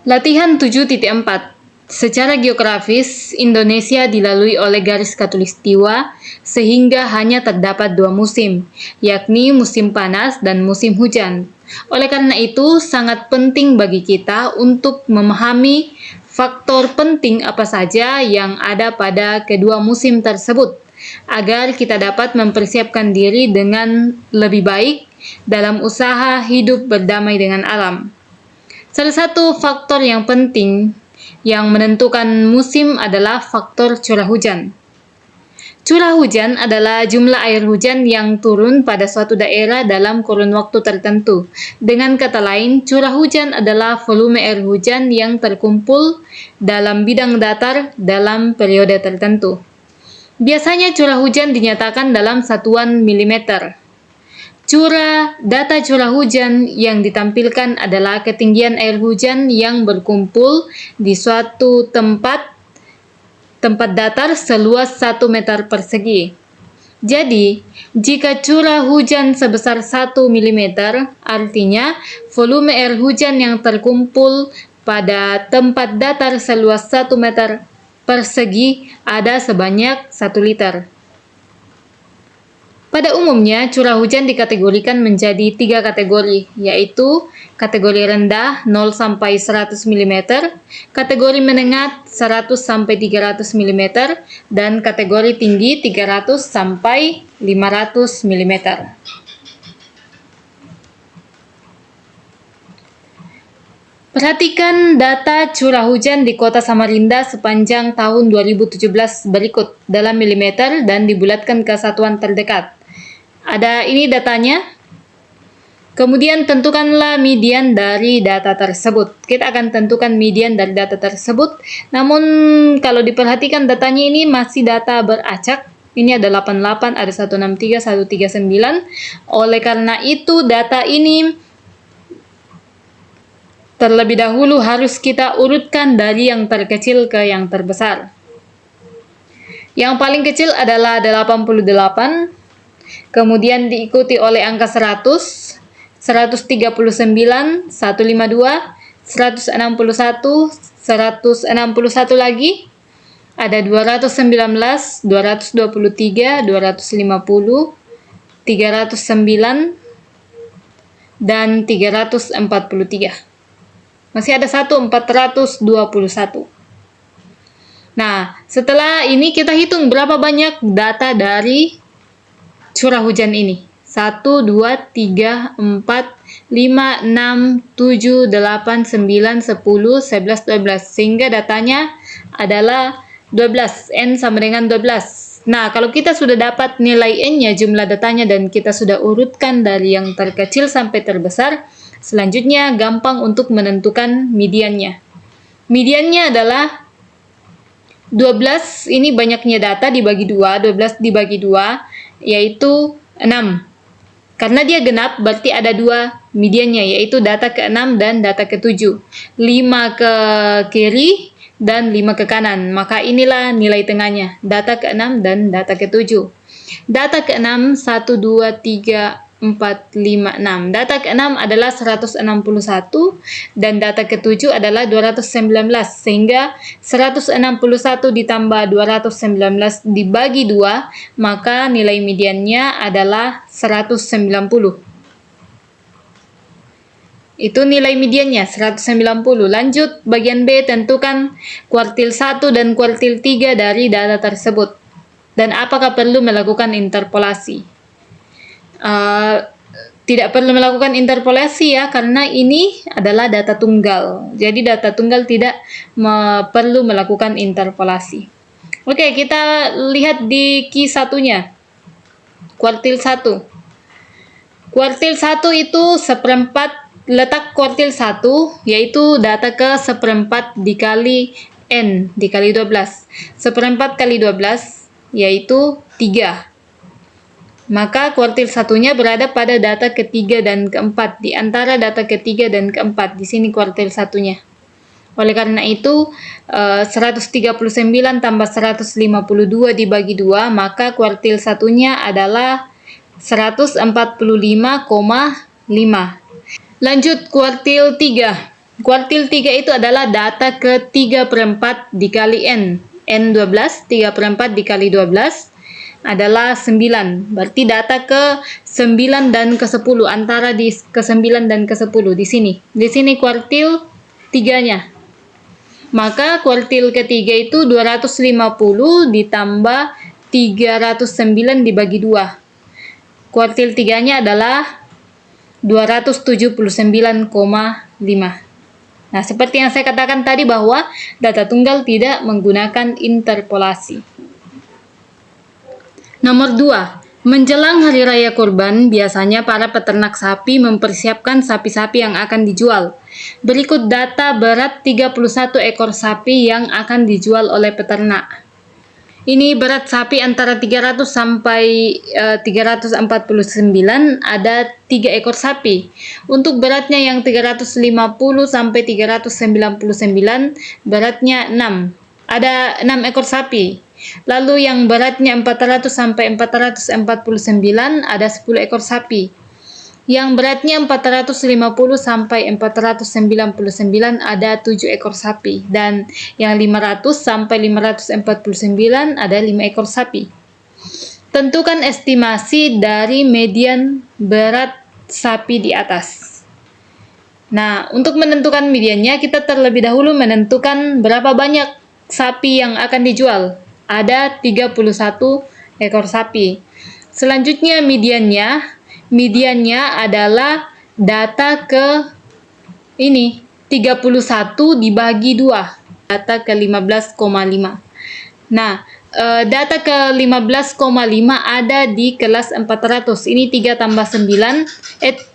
Latihan 7.4. Secara geografis, Indonesia dilalui oleh garis khatulistiwa sehingga hanya terdapat dua musim, yakni musim panas dan musim hujan. Oleh karena itu, sangat penting bagi kita untuk memahami faktor penting apa saja yang ada pada kedua musim tersebut, agar kita dapat mempersiapkan diri dengan lebih baik dalam usaha hidup berdamai dengan alam. Salah satu faktor yang penting yang menentukan musim adalah faktor curah hujan. Curah hujan adalah jumlah air hujan yang turun pada suatu daerah dalam kurun waktu tertentu. Dengan kata lain, curah hujan adalah volume air hujan yang terkumpul dalam bidang datar dalam periode tertentu. Biasanya curah hujan dinyatakan dalam satuan milimeter. Data curah hujan yang ditampilkan adalah ketinggian air hujan yang berkumpul di suatu tempat datar seluas 1 meter persegi. Jadi, jika curah hujan sebesar 1 mm, artinya volume air hujan yang terkumpul pada tempat datar seluas 1 meter persegi ada sebanyak 1 liter. Pada umumnya, curah hujan dikategorikan menjadi 3 kategori, yaitu kategori rendah 0-100 mm, kategori menengah 100-300 mm, dan kategori tinggi 300-500 mm. Perhatikan data curah hujan di Kota Samarinda sepanjang tahun 2017 berikut dalam milimeter dan dibulatkan ke satuan terdekat. Ada ini datanya. Kemudian tentukanlah median dari data tersebut. Kita akan tentukan median dari data tersebut. Namun kalau diperhatikan datanya ini masih data beracak. Ini ada 88, ada 163, 139. Oleh karena itu data ini terlebih dahulu harus kita urutkan dari yang terkecil ke yang terbesar. Yang paling kecil adalah 88, kemudian diikuti oleh angka 100, 139, 152, 161, 161 lagi, ada 219, 223, 250, 309, dan 343. Masih ada 421. Nah, setelah ini kita hitung berapa banyak data dari curah hujan ini. 1, 2, 3, 4, 5, 6, 7, 8, 9, 10, 11, 12. Sehingga datanya adalah 12. N sama dengan 12. Nah, kalau kita sudah dapat nilai N-nya, jumlah datanya, dan kita sudah urutkan dari yang terkecil sampai terbesar, selanjutnya gampang untuk menentukan mediannya. Mediannya adalah 12, ini banyaknya data dibagi 2, 12 dibagi 2, yaitu 6. Karena dia genap, berarti ada 2 mediannya, yaitu data ke-6 dan data ke-7. 5 ke kiri dan 5 ke kanan. Maka inilah nilai tengahnya, data ke-6 dan data ke-7. Data ke-6, 1, 2, 3, 4, 5, 6. Data ke-6 adalah 161 dan data ke-7 adalah 219. Sehingga 161 ditambah 219 dibagi 2, maka nilai mediannya adalah 190. Itu nilai mediannya, 190. Lanjut, bagian B, tentukan kuartil 1 dan kuartil 3 dari data tersebut. Dan apakah perlu melakukan interpolasi? Tidak perlu melakukan interpolasi ya, karena ini adalah data tunggal. Jadi data tunggal tidak perlu melakukan interpolasi. Oke, kita lihat di Q satunya. Kuartil 1. Kuartil 1 itu seperempat, letak kuartil 1 yaitu data ke seperempat dikali N dikali 12. Seperempat kali 12 yaitu 3. Maka kuartil satunya berada pada data ketiga dan keempat. Di antara data ketiga dan keempat, di sini kuartil satunya. Oleh karena itu, 139 tambah 152 dibagi 2, maka kuartil satunya adalah 145,5. Lanjut kuartil 3. Kuartil 3 itu adalah data ke 3/4 dikali N. N 12, 3/4 dikali 12 adalah 9. Berarti data ke 9 dan ke 10, antara di ke 9 dan ke 10 di sini. Di sini kuartil 3-nya. Maka kuartil ketiga itu 250 ditambah 309 dibagi 2. Kuartil 3-nya adalah 279,5. Nah, seperti yang saya katakan tadi bahwa data tunggal tidak menggunakan interpolasi. Nomor 2. Menjelang Hari Raya Kurban, biasanya para peternak sapi mempersiapkan sapi-sapi yang akan dijual. Berikut data berat 31 ekor sapi yang akan dijual oleh peternak. Ini berat sapi antara 300 sampai 349, ada 3 ekor sapi. Untuk beratnya yang 350 sampai 399, beratnya 6. Ada 6 ekor sapi. Lalu yang beratnya 400 sampai 449, ada 10 ekor sapi. Yang beratnya 450 sampai 499, ada 7 ekor sapi. Dan yang 500 sampai 549, ada 5 ekor sapi. Tentukan estimasi dari median berat sapi di atas. Nah, untuk menentukan mediannya, kita terlebih dahulu menentukan berapa banyak sapi yang akan dijual. Ada 31 ekor sapi. Selanjutnya mediannya adalah data ke 31 dibagi 2, data ke 15,5. Nah, data ke 15,5 ada di kelas 400. Ini 3 tambah 9,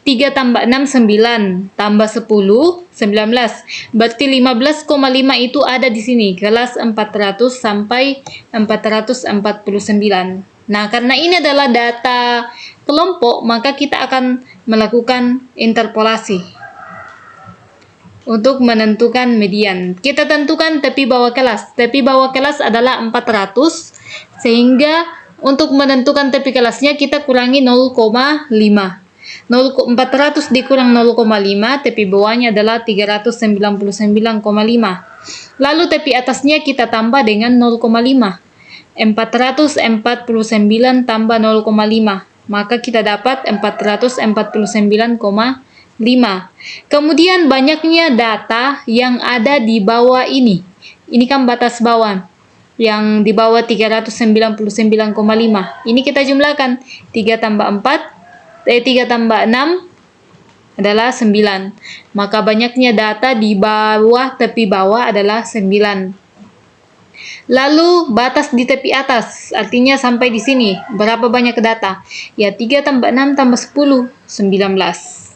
3 tambah 6, 9, tambah 10, 19. Berarti 15,5 itu ada di sini, kelas 400 sampai 449. Nah, karena ini adalah data kelompok, maka kita akan melakukan interpolasi untuk menentukan median. Kita tentukan tepi bawah kelas. Tepi bawah kelas adalah 400, sehingga untuk menentukan tepi kelasnya kita kurangi 0,5. 400 dikurang 0,5, tepi bawahnya adalah 399,5. Lalu tepi atasnya kita tambah dengan 0,5. 449 tambah 0,5, maka kita dapat 449,5. Kemudian banyaknya data yang ada di bawah ini. Ini kan batas bawah. Yang di bawah 399,5. Ini kita jumlahkan. 3 tambah 6 adalah 9. Maka banyaknya data di bawah tepi bawah adalah 9. Lalu batas di tepi atas, artinya sampai di sini. Berapa banyak data? Ya, 3 tambah 6 tambah 10, 19.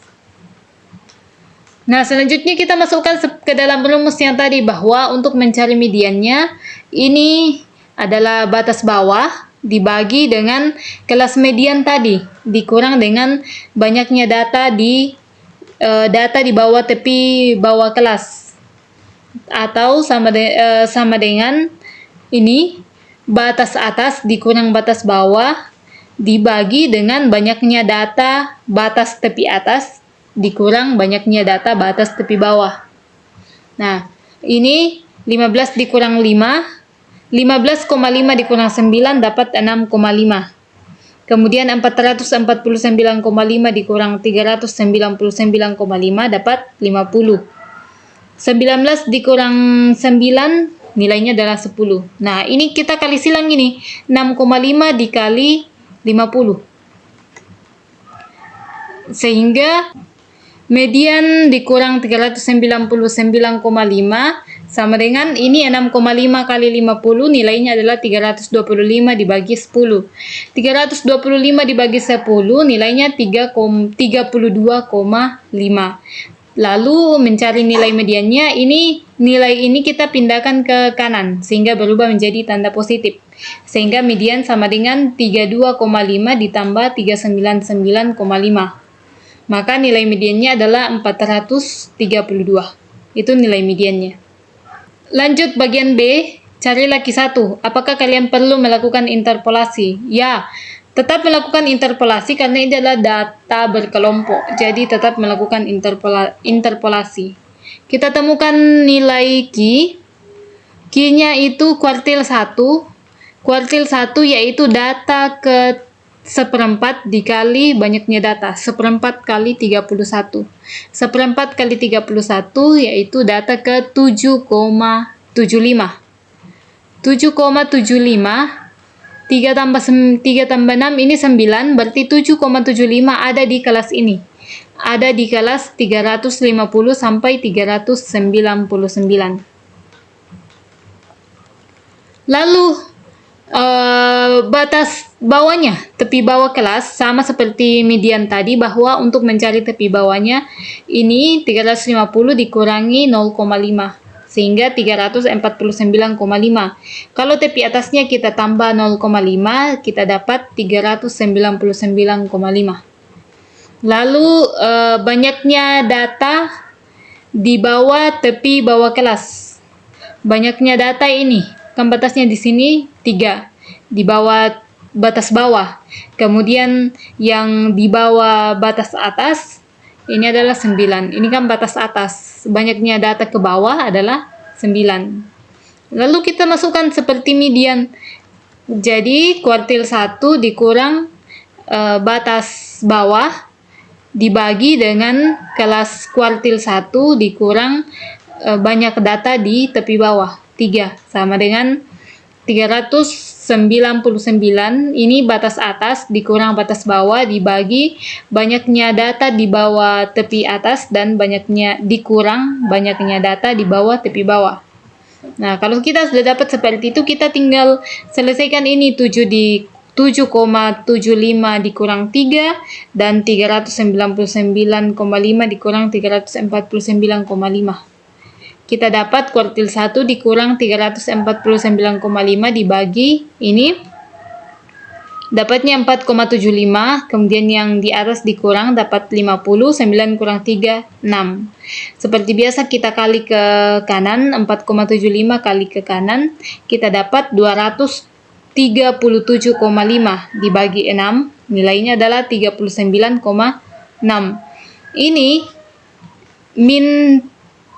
Nah, selanjutnya kita masukkan ke dalam rumus yang tadi bahwa untuk mencari mediannya, ini adalah batas bawah dibagi dengan kelas median tadi, dikurang dengan banyaknya data di bawah tepi bawah kelas. Atau sama dengan ini, batas atas dikurang batas bawah dibagi dengan banyaknya data batas tepi atas dikurang banyaknya data batas tepi bawah. Nah, ini 15 dikurang 5, 15,5 dikurang 9 dapat 6,5. Kemudian 449,5 dikurang 399,5 dapat 50. 19 dikurang 9, nilainya adalah 10. Nah, ini kita kali silang ini. 6,5 dikali 50. Sehingga median dikurang 399,5 sama dengan ini 6,5 kali 50, nilainya adalah 325 dibagi 10. 325 dibagi 10, nilainya 32,5. Lalu mencari nilai mediannya, nilai ini kita pindahkan ke kanan sehingga berubah menjadi tanda positif. Sehingga median sama dengan 32,5 ditambah 399,5. Maka nilai mediannya adalah 432. Itu nilai mediannya. Lanjut bagian B, cari laki 1. Apakah kalian perlu melakukan interpolasi? Ya, tetap melakukan interpolasi karena ini adalah data berkelompok. Jadi tetap melakukan interpolasi. Kita temukan nilai Q. Q-nya itu kuartil 1. Kuartil 1 yaitu data ke seperempat dikali banyaknya data. Seperempat kali 31. Seperempat kali 31 yaitu data ke 7,75. 7,75. 3 tambah 6 ini 9, berarti 7,75 ada di kelas ini. Ada di kelas 350 sampai 399. Lalu batas bawahnya, tepi bawah kelas, sama seperti median tadi, bahwa untuk mencari tepi bawahnya ini 350 dikurangi 0,5 sehingga 349,5. Kalau tepi atasnya kita tambah 0,5, kita dapat 399,5. Lalu banyaknya data di bawah tepi bawah kelas. Banyaknya data ini, kan batasnya di sini 3, di bawah batas bawah. Kemudian yang di bawah batas atas ini adalah 9. Ini kan batas atas. Banyaknya data ke bawah adalah 9. Lalu kita masukkan seperti median. Jadi kuartil 1 dikurang batas bawah dibagi dengan kelas kuartil 1 dikurang banyak data di tepi bawah. 3 sama dengan 399. Ini batas atas dikurang batas bawah dibagi banyaknya data di bawah tepi atas dan dikurang banyaknya data di bawah tepi bawah. Nah, kalau kita sudah dapat seperti itu, kita tinggal selesaikan ini. 7,75 dikurang 3 dan 399,5 dikurang 349,5. Kita dapat kuartil 1 dikurang 349,5 dibagi ini. Dapatnya 4,75, kemudian yang di atas dikurang dapat 50, 9 kurang 3, 6. Seperti biasa kita kali ke kanan, 4,75 kali ke kanan, kita dapat 237,5 dibagi 6, nilainya adalah 39,6. Ini min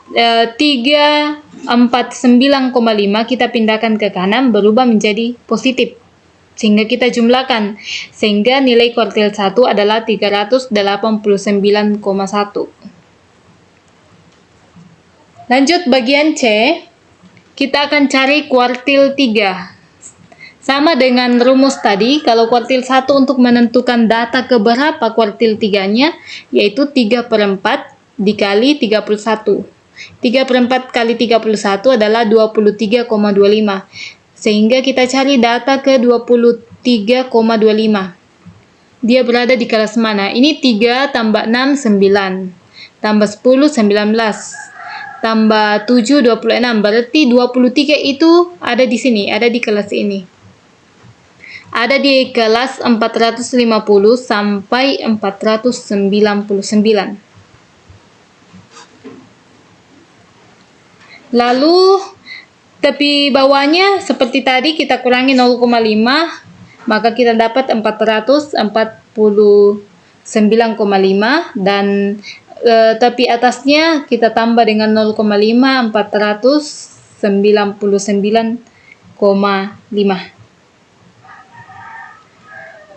349,5 kita pindahkan ke kanan berubah menjadi positif. Sehingga kita jumlahkan. Sehingga nilai kuartil 1 adalah 389,1. Lanjut bagian C. Kita akan cari kuartil 3. Sama dengan rumus tadi, kalau kuartil 1 untuk menentukan data keberapa kuartil 3-nya, yaitu 3/4 dikali 31. 3/4 kali 31 adalah 23,25. Sehingga kita cari data ke 23,25. Dia berada di kelas mana? Ini 3 tambah 6, 9. Tambah 10, 19. Tambah 7, 26. Berarti 23 itu ada di sini, ada di kelas ini. Ada di kelas 450 sampai 499. Lalu tepi bawahnya seperti tadi kita kurangi 0,5, maka kita dapat 449,5 dan tepi atasnya kita tambah dengan 0,5, 499,5.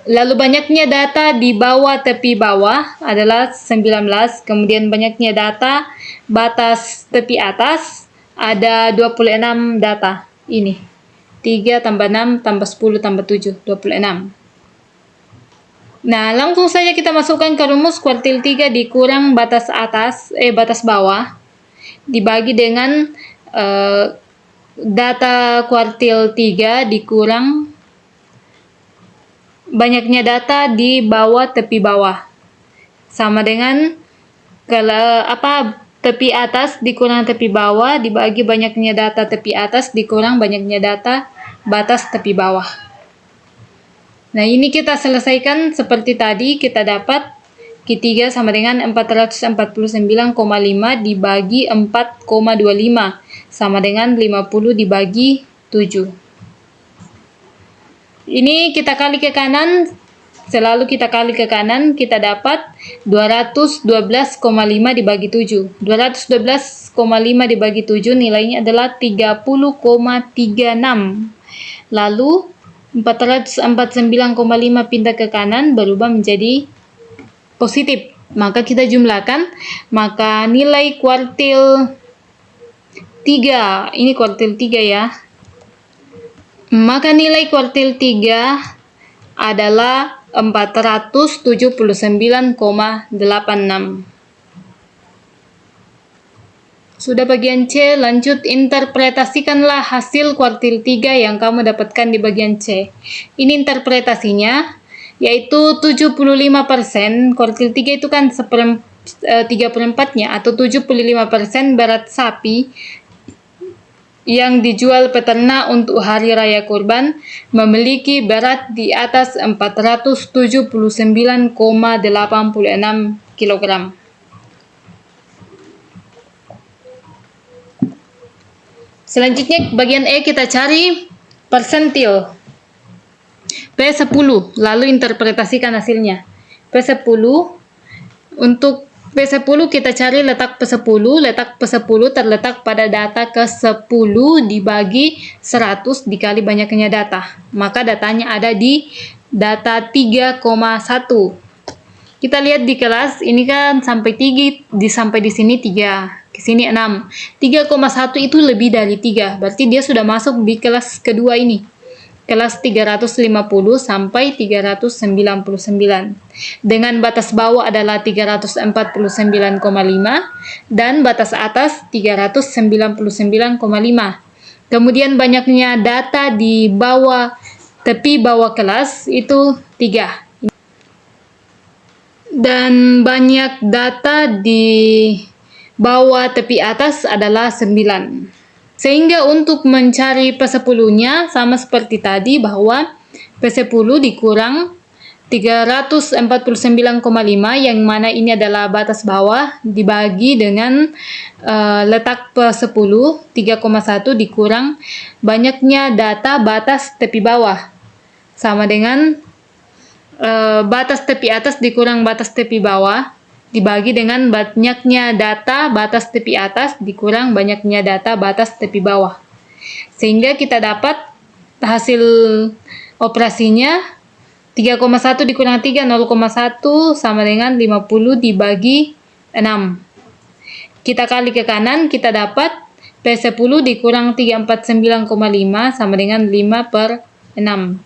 Lalu banyaknya data di bawah tepi bawah adalah 19, kemudian banyaknya data batas tepi atas ada 26 data. Ini 3 tambah 6 tambah 10 tambah 7, 26. Nah, langsung saja kita masukkan ke rumus kuartil 3 dikurang batas atas, batas bawah dibagi dengan data kuartil 3 dikurang banyaknya data di bawah tepi bawah. Sama dengan tepi atas dikurang tepi bawah dibagi banyaknya data tepi atas dikurang banyaknya data batas tepi bawah. Nah, ini kita selesaikan seperti tadi. Kita dapat Q3 sama dengan 449,5 dibagi 4,25 sama dengan 50 dibagi 7. Ini kita kali ke kanan Selalu kita kali ke kanan, kita dapat 212,5 dibagi 7. 212,5 dibagi 7 nilainya adalah 30,36. Lalu 449,5 pindah ke kanan berubah menjadi positif. Maka kita jumlahkan, maka nilai kuartil 3, ini kuartil 3 ya. Maka nilai kuartil 3 adalah 479,86. Sudah bagian C, lanjut interpretasikanlah hasil kuartil 3 yang kamu dapatkan di bagian C. Ini interpretasinya, yaitu 75%, kuartil 3 itu kan 3/4-nya atau 75% berat sapi yang dijual peternak untuk hari raya kurban memiliki berat di atas 479,86 kg. Selanjutnya bagian E, kita cari persentil P10, lalu interpretasikan hasilnya. P10, untuk P10 kita cari letak P10. Letak P10 terletak pada data ke-10 dibagi 100 dikali banyaknya data. Maka datanya ada di data 3,1. Kita lihat di kelas, ini kan sampai di sini 3, ke sini 6. 3,1 itu lebih dari 3, berarti dia sudah masuk di kelas kedua ini. Kelas 350 sampai 399. Dengan batas bawah adalah 349,5 dan batas atas 399,5. Kemudian banyaknya data di bawah tepi bawah kelas itu 3. Dan banyak data di bawah tepi atas adalah 9. Sehingga untuk mencari P10-nya sama seperti tadi, bahwa P10 dikurang 349,5 yang mana ini adalah batas bawah dibagi dengan letak P10 3,1 dikurang banyaknya data batas tepi bawah sama dengan batas tepi atas dikurang batas tepi bawah dibagi dengan banyaknya data batas tepi atas dikurang banyaknya data batas tepi bawah. Sehingga kita dapat hasil operasinya 3,1 dikurang 3, 0,1 sama dengan 50 dibagi 6. Kita kali ke kanan, kita dapat P10 dikurang 349,5 sama dengan 5/6.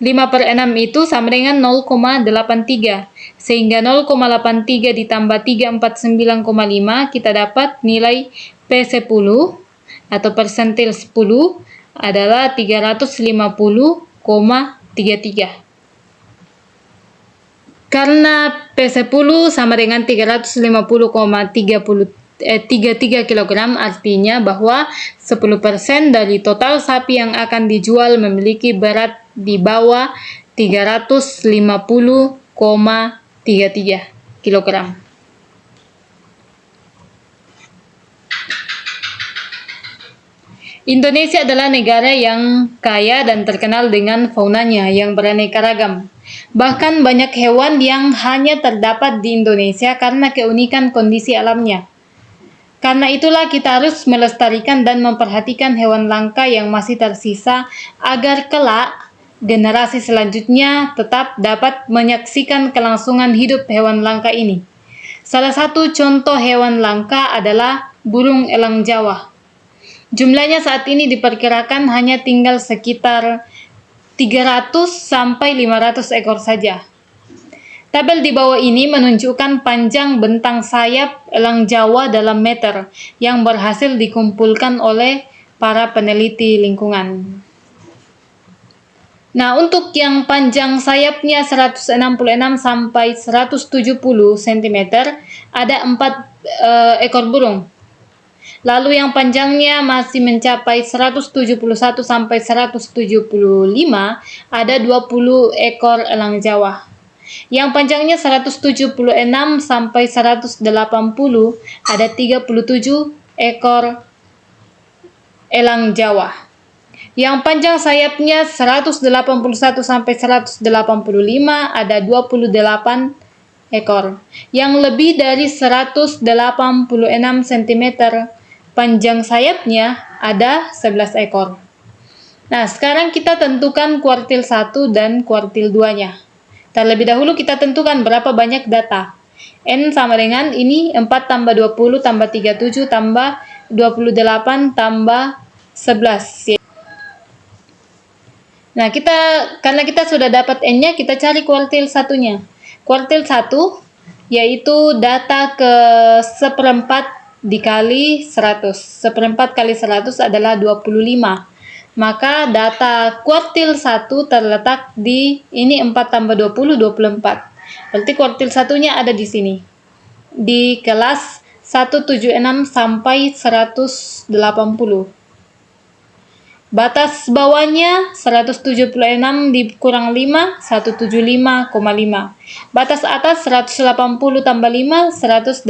5/6 itu sama dengan 0,83. Sehingga 0,83 ditambah 349,5 kita dapat nilai P10 atau persentil 10 adalah 350,33. Karena P10 sama dengan 350,33 kg, artinya bahwa 10% dari total sapi yang akan dijual memiliki berat di bawah 350,33 kg. Indonesia adalah negara yang kaya dan terkenal dengan faunanya yang beraneka ragam. Bahkan banyak hewan yang hanya terdapat di Indonesia karena keunikan kondisi alamnya. Karena itulah kita harus melestarikan dan memperhatikan hewan langka yang masih tersisa agar kelak generasi selanjutnya tetap dapat menyaksikan kelangsungan hidup hewan langka ini. Salah satu contoh hewan langka adalah burung elang Jawa. Jumlahnya saat ini diperkirakan hanya tinggal sekitar 300 sampai 500 ekor saja. Tabel di bawah ini menunjukkan panjang bentang sayap elang Jawa dalam meter yang berhasil dikumpulkan oleh para peneliti lingkungan. Nah, untuk yang panjang sayapnya 166 sampai 170 cm ada 4 ekor burung. Lalu yang panjangnya masih mencapai 171 sampai 175 ada 20 ekor elang Jawa. Yang panjangnya 176 sampai 180 ada 37 ekor elang Jawa. Yang panjang sayapnya 181 sampai 185 ada 28 ekor. Yang lebih dari 186 cm panjang sayapnya ada 11 ekor. Nah, sekarang kita tentukan kuartil 1 dan kuartil 2-nya. Terlebih dahulu kita tentukan berapa banyak data. N sama dengan ini 4 tambah 20 tambah 37 tambah 28 tambah 11. Nah, karena kita sudah dapat N-nya, kita cari kuartil 1-nya. Kuartil 1 yaitu data ke seperempat dikali 100. Seperempat kali 100 adalah 25. Maka data kuartil 1 terletak di ini 4 tambah 20, 24. Berarti kuartil 1-nya ada di sini. Di kelas 176 sampai 180. Batas bawahnya 176 dikurang 5, 175,5. Batas atas 180 tambah 5, 180,5.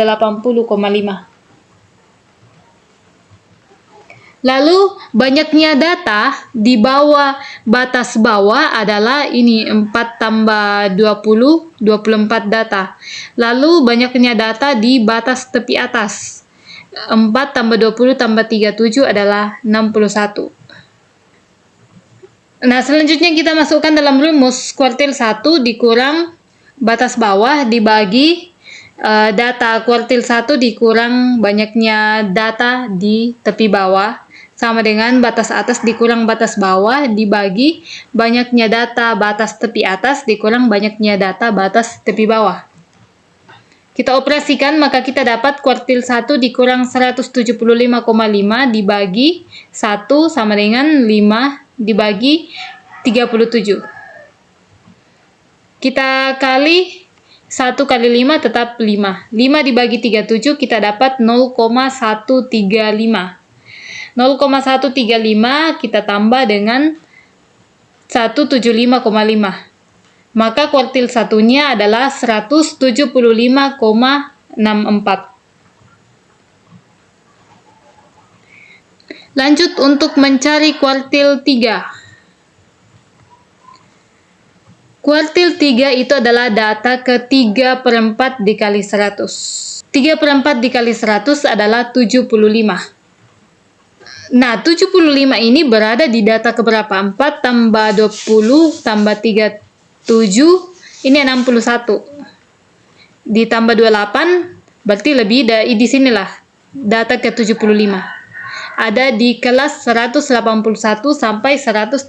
Lalu banyaknya data di bawah batas bawah adalah ini 4 tambah 20, 24 data. Lalu banyaknya data di batas tepi atas 4 tambah 20 tambah 37 adalah 61. Nah, selanjutnya kita masukkan dalam rumus kuartil 1 dikurang batas bawah dibagi data kuartil 1 dikurang banyaknya data di tepi bawah sama dengan batas atas dikurang batas bawah dibagi banyaknya data batas tepi atas dikurang banyaknya data batas tepi bawah. Kita operasikan, maka kita dapat kuartil 1 dikurang 175,5 dibagi 1 sama dengan 5 dibagi 37. Kita kali 1 kali 5 tetap 5. 5 dibagi 37 kita dapat 0,135. 0,135 kita tambah dengan 175,5. Maka kuartil 1-nya adalah 175,64. Lanjut untuk mencari kuartil 3. Kuartil 3 itu adalah data ke 3/4 dikali 100. 3/4 dikali 100 adalah 75. Nah, 75 ini berada di data keberapa? 4 tambah 20 tambah 37, ini 61. Ditambah 28, berarti lebih di sinilah data ke 75. Ada di kelas 181 sampai 185.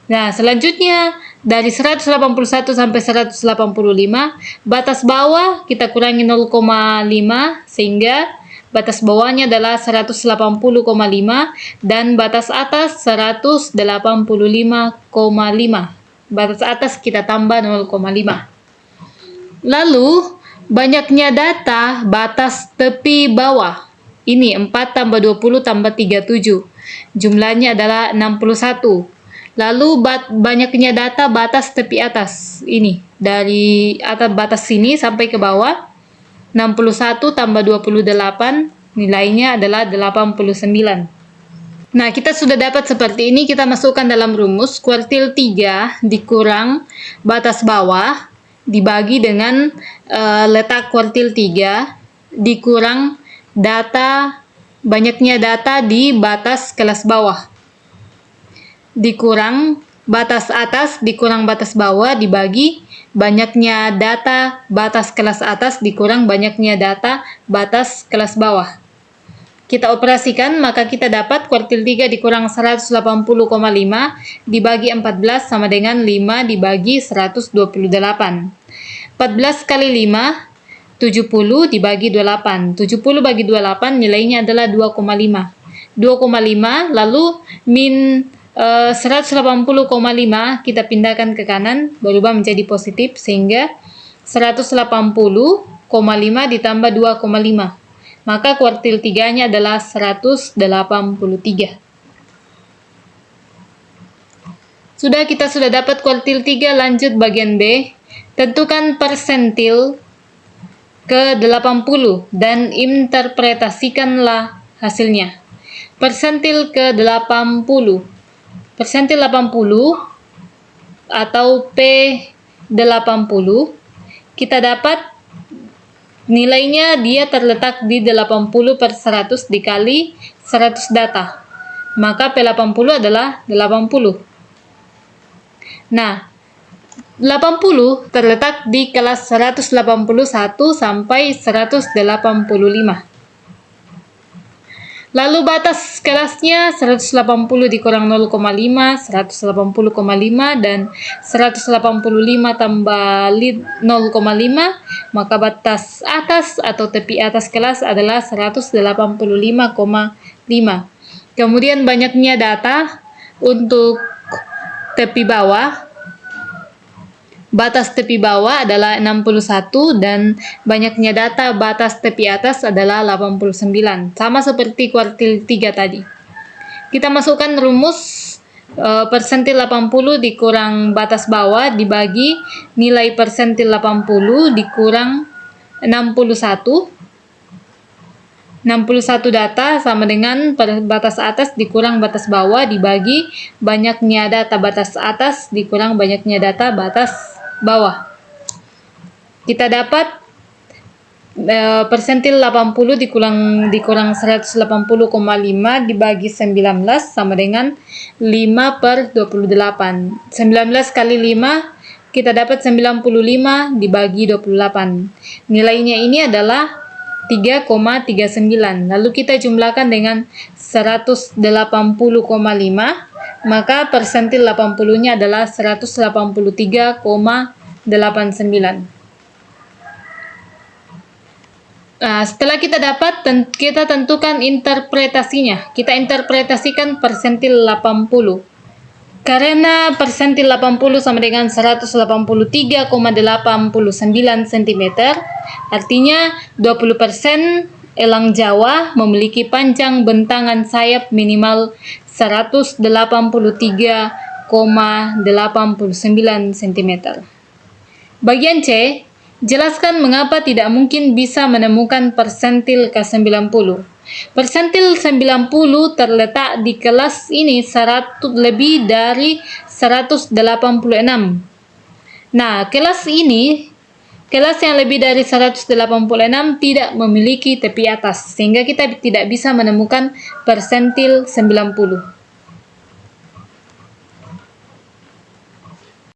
Nah, selanjutnya dari 181 sampai 185, batas bawah kita kurangi 0,5 sehingga batas bawahnya adalah 180,5 dan batas atas 185,5. Batas atas kita tambah 0,5. Lalu banyaknya data batas tepi bawah. Ini 4 tambah 20 tambah 37. Jumlahnya adalah 61. Lalu banyaknya data batas tepi atas. Ini dari atas batas sini sampai ke bawah 61 tambah 28, nilainya adalah 89. Nah, kita sudah dapat seperti ini, kita masukkan dalam rumus kuartil 3 dikurang batas bawah dibagi dengan letak kuartil 3 dikurang banyaknya data di batas kelas bawah dikurang batas atas dikurang batas bawah dibagi banyaknya data batas kelas atas dikurang banyaknya data batas kelas bawah. Kita operasikan, maka kita dapat kuartil 3 dikurang 180,5 dibagi 14 sama dengan 5 dibagi 128. 14 kali 5, 70 dibagi 28. 70 bagi 28 nilainya adalah 2,5. 2,5 lalu min 180,5 kita pindahkan ke kanan, berubah menjadi positif sehingga 180,5 ditambah 2,5. Maka kuartil 3-nya adalah 183. Kita sudah dapat kuartil 3, lanjut bagian B. Tentukan persentil ke 80 dan interpretasikanlah hasilnya. persentil ke-80. Persentil 80 atau P80, kita dapat nilainya dia terletak di 80/100 dikali 100 data. Maka P80 adalah 80. Nah, 80 terletak di kelas 181 sampai 185. Lalu batas kelasnya 180 dikurang 0,5, 180,5, dan 185 tambah 0,5, maka batas atas atau tepi atas kelas adalah 185,5. Kemudian banyaknya data untuk tepi bawah. Batas tepi bawah adalah 61 dan banyaknya data batas tepi atas adalah 89. Sama seperti kuartil 3 tadi. Kita masukkan rumus persentil 80 dikurang batas bawah dibagi nilai persentil 80 dikurang 61. 61 data sama dengan batas atas dikurang batas bawah dibagi banyaknya data batas atas dikurang banyaknya data batas bawah. Kita dapat persentil 80 dikurang 180,5 dibagi 19 sama dengan 5/28. 19 kali 5 kita dapat 95 dibagi 28. Nilainya ini adalah 3,39. Lalu kita jumlahkan dengan 180,5. Maka persentil 80-nya adalah 183,89. Nah, setelah kita dapat, kita tentukan interpretasinya. Kita interpretasikan persentil 80. Karena persentil 80 sama dengan 183,89 cm, artinya 20% elang Jawa memiliki panjang bentangan sayap minimal 183,89 cm. Bagian C, jelaskan mengapa tidak mungkin bisa menemukan persentil ke-90. Persentil 90 terletak di kelas ini lebih dari 186. Nah, kelas yang lebih dari 186 tidak memiliki tepi atas, sehingga kita tidak bisa menemukan persentil 90.